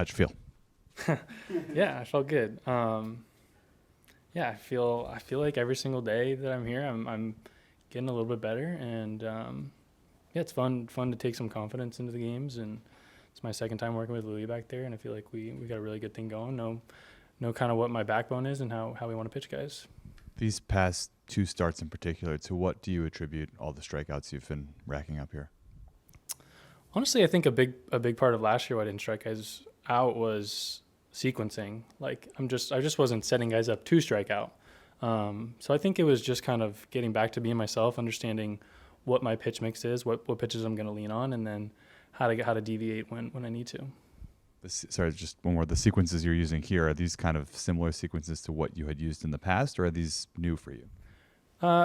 How'd you feel? Yeah, I felt good. Yeah, I feel like every single day that I'm here, I'm getting a little bit better, and yeah, it's fun to take some confidence into the games, and it's my second time working with Louis back there, and I feel like we got a really good thing going. Know kind of what my backbone is and how we want to pitch guys. These past two starts in particular, to what do you attribute all the strikeouts you've been racking up here? Honestly, I think a big part of last year why I didn't strike guys out was sequencing. Like I just wasn't setting guys up to strike out. So I think it was just kind of getting back to being myself, understanding what my pitch mix is, what pitches I'm going to lean on, and then how to deviate when I need to. Sorry, just one more. The sequences you're using here, are these kind of similar sequences to what you had used in the past, or are these new for you?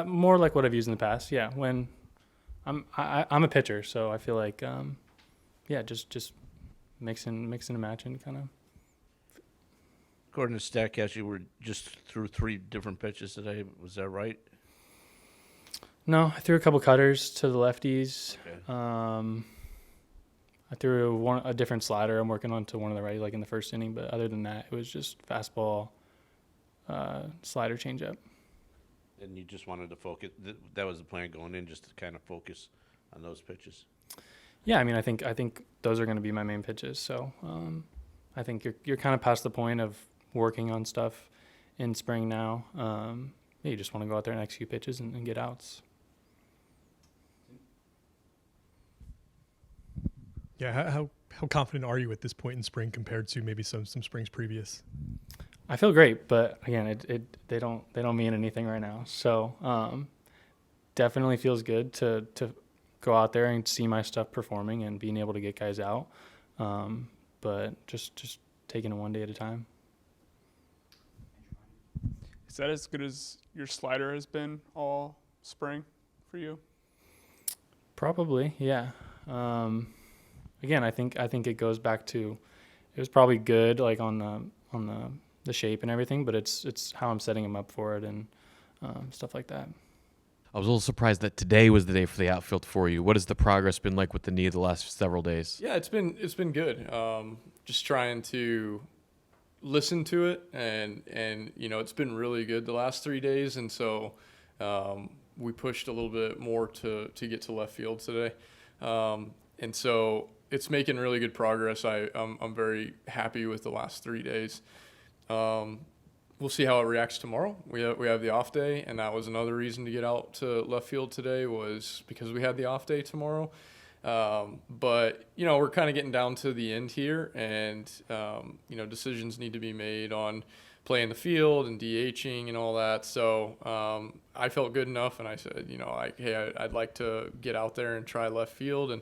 More like what I've used in the past. Yeah, when I'm a pitcher, so I feel like yeah, just mixing and matching kind of. According to StatCast, you were just through 3 different pitches today. Was that right? No, I threw a couple cutters to the lefties. Okay. I threw a different slider I'm working on to one of the righty, like in the first inning. But other than that, it was just fastball, slider changeup. And you just wanted to focus. That was the plan going in, just to kind of focus on those pitches. Yeah, I mean, I think those are going to be my main pitches. So I think you're kind of past the point of working on stuff in spring now. Yeah, you just want to go out there and execute pitches and get outs. Yeah, how confident are you at this point in spring compared to maybe some springs previous? I feel great, but again, they don't mean anything right now. So definitely feels good to go out there and see my stuff performing and being able to get guys out. But just taking it one day at a time. Is that as good as your slider has been all spring for you? Probably, yeah. Again, I think it goes back to it was probably good like on the shape and everything, but it's how I'm setting them up for it and stuff like that. I was a little surprised that today was the day for the outfield for you. What has the progress been like with the knee the last several days? Yeah, it's been good. Just trying to listen to it, and it's been really good the last 3 days, and so we pushed a little bit more to get to left field today, and so it's making really good progress. I'm very happy with the last 3 days. We'll see how it reacts tomorrow. We have the off day, and that was another reason to get out to left field today was because we had the off day tomorrow. But we're kind of getting down to the end here, and decisions need to be made on playing the field and DHing and all that. So I felt good enough, and I said, hey, I'd like to get out there and try left field, and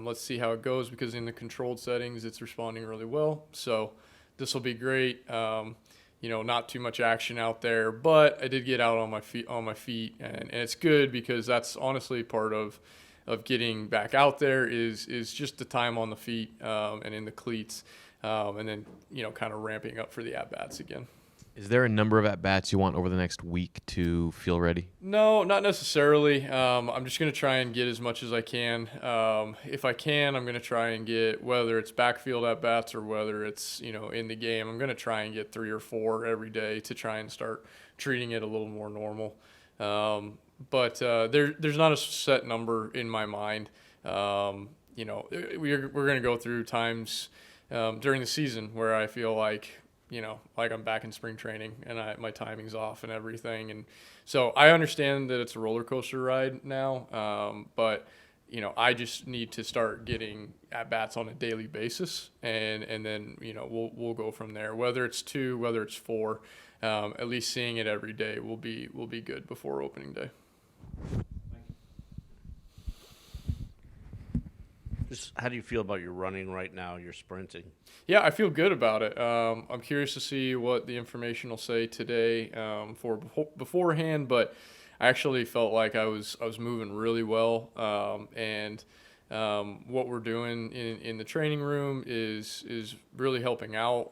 let's see how it goes, because in the controlled settings, it's responding really well. So this will be great. Not too much action out there, but I did get out on my feet, and it's good because that's honestly part of getting back out there is just the time on the feet and in the cleats, and then kind of ramping up for the at bats again. Is there a number of at bats you want over the next week to feel ready? No, not necessarily. I'm just going to try and get as much as I can. If I can, I'm going to try and get, whether it's backfield at bats or whether it's in the game, I'm going to try and get 3 or 4 every day to try and start treating it a little more normal. But there's not a set number in my mind. We're going to go through times during the season where I feel like I'm back in spring training and my timing's off and everything. And so I understand that it's a roller coaster ride now. But I just need to start getting at bats on a daily basis, and then we'll go from there. Whether it's 2, whether it's 4, at least seeing it every day will be good before opening day. Just how do you feel about your running right now, your sprinting? Yeah, I feel good about it. I'm curious to see what the information will say today beforehand, but I actually felt like I was moving really well, and what we're doing in the training room is really helping out,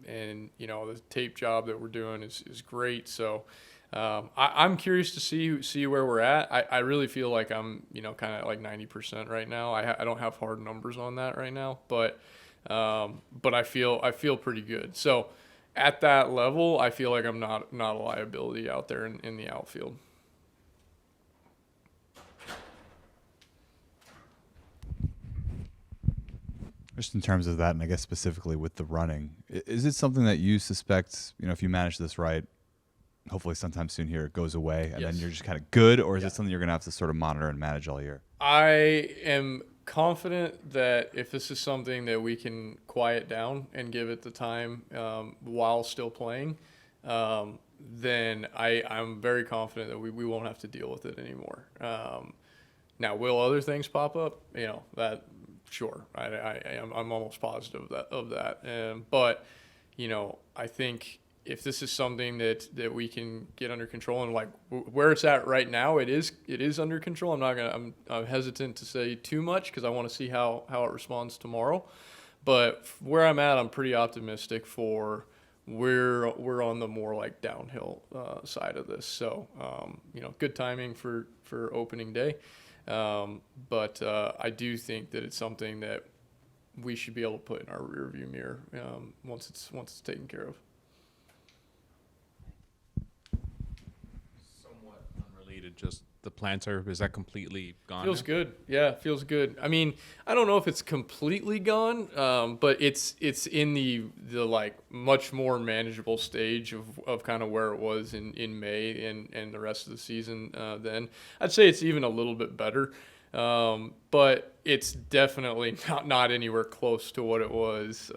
and the tape job that we're doing is great. So I'm curious to see where we're at. I really feel like I'm kind of like 90% right now. I don't have hard numbers on that right now, but but I feel pretty good. So at that level, I feel like I'm not a liability out there in the outfield. Just in terms of that, and I guess specifically with the running, is it something that you suspect, if you manage this right, hopefully sometime soon here, it goes away and then Yes. you're just kind of good, or is it something you're going to have to sort of monitor and manage all year? I am confident that if this is something that we can quiet down and give it the time while still playing, then I'm very confident that we won't have to deal with it anymore. Now, will other things pop up? That sure. I'm almost positive of that. But I think if this is something that we can get under control, and like where it's at right now, it is under control. I'm hesitant to say too much because I want to see how it responds tomorrow. But where I'm at, I'm pretty optimistic for we're on the more like downhill side of this. So good timing for opening day. But I do think that it's something that we should be able to put in our rearview mirror once it's taken care of. Somewhat unrelated, just the plantar, is that completely gone? Feels now? good. Yeah, feels good. I mean, I don't know if it's completely gone, but it's in the like much more manageable stage of kind of where it was in May and the rest of the season. Then I'd say it's even a little bit better, but it's definitely not anywhere close to what it was,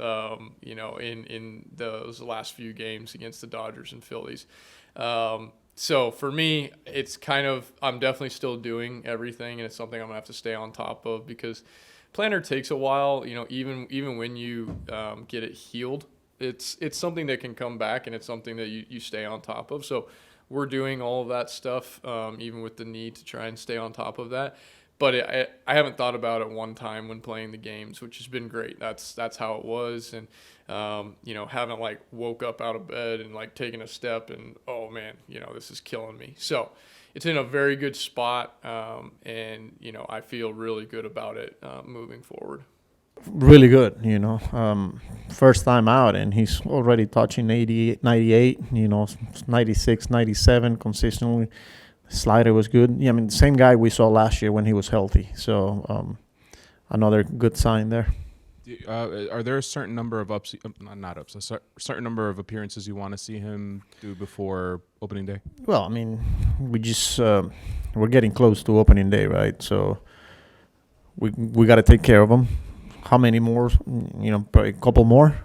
in those last few games against the Dodgers and Phillies. So for me, it's kind of, I'm definitely still doing everything, and it's something I'm gonna have to stay on top of because plantar takes a while. Even when you get it healed, it's something that can come back, and it's something that you stay on top of. So we're doing all of that stuff, even with the need to try and stay on top of that. But I haven't thought about it one time when playing the games, which has been great. That's how it was, and haven't like woke up out of bed and like taken a step and oh man, this is killing me. So it's in a very good spot, and I feel really good about it moving forward. Really good, first time out, and he's already touching 88, 98, 96, 97 consistently. Slider was good. Yeah, I mean, the same guy we saw last year when he was healthy. So another good sign there. Are there a certain number of certain number of appearances you want to see him do before opening day? Well, I mean, we just we're getting close to opening day, right? So we got to take care of him. How many more? Probably a couple more.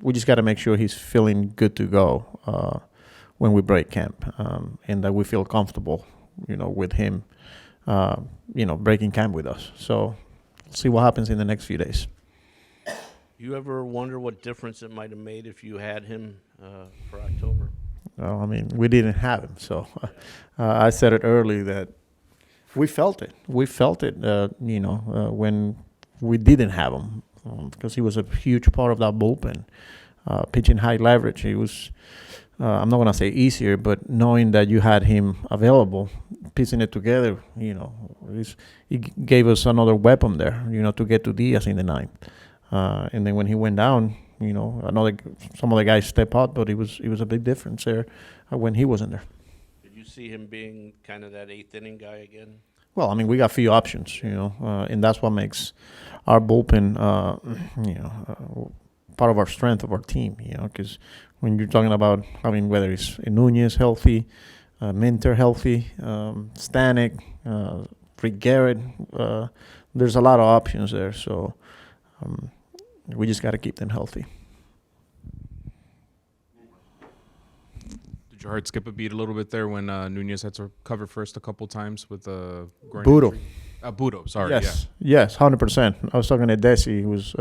We just got to make sure he's feeling good to go when we break camp, and that we feel comfortable, with him, breaking camp with us. So see what happens in the next few days. You ever wonder what difference it might have made if you had him for October? Well, I mean, we didn't have him, so I said it early that we felt it. We felt it, when we didn't have him, because he was a huge part of that bullpen, pitching high leverage. He was. I'm not going to say easier, but knowing that you had him available, piecing it together, he gave us another weapon there, to get to Diaz in the ninth. And then when he went down, some of the guys step out, but it was a big difference there when he wasn't there. Did you see him being kind of that eighth inning guy again? Well, I mean, we got a few options, and that's what makes our bullpen, part of our strength of our team, because when you're talking about, whether it's Nunez healthy, Minter healthy, Stanek, Rick Garrett, there's a lot of options there. So we just got to keep them healthy. Did your heart skip a beat a little bit there when Nunez had to cover first a couple times with the Budo. Budo, sorry. Yes, 100%. I was talking to Desi, who was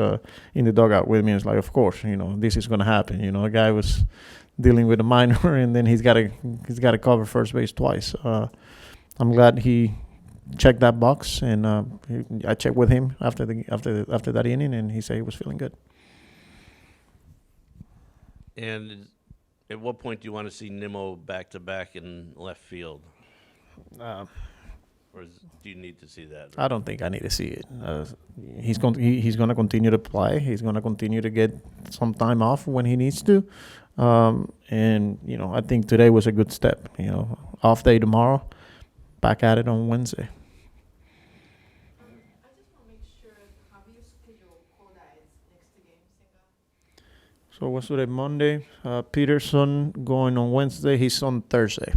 in the dugout with me. It's like, of course, this is going to happen. A guy was dealing with a minor, and then he's got to cover first base twice. I'm glad he checked that box, and I checked with him after that inning, and he said he was feeling good. And at what point do you want to see Nimmo back to back in left field? or do you need to see that? I don't think I need to see it. He's going to continue to play. He's going to continue to get some time off when he needs to. And I think today was a good step. Off day tomorrow, back at it on Wednesday. I just want to make sure how you schedule Koda is next to game. So what's today? Monday. Peterson going on Wednesday. He's on Thursday.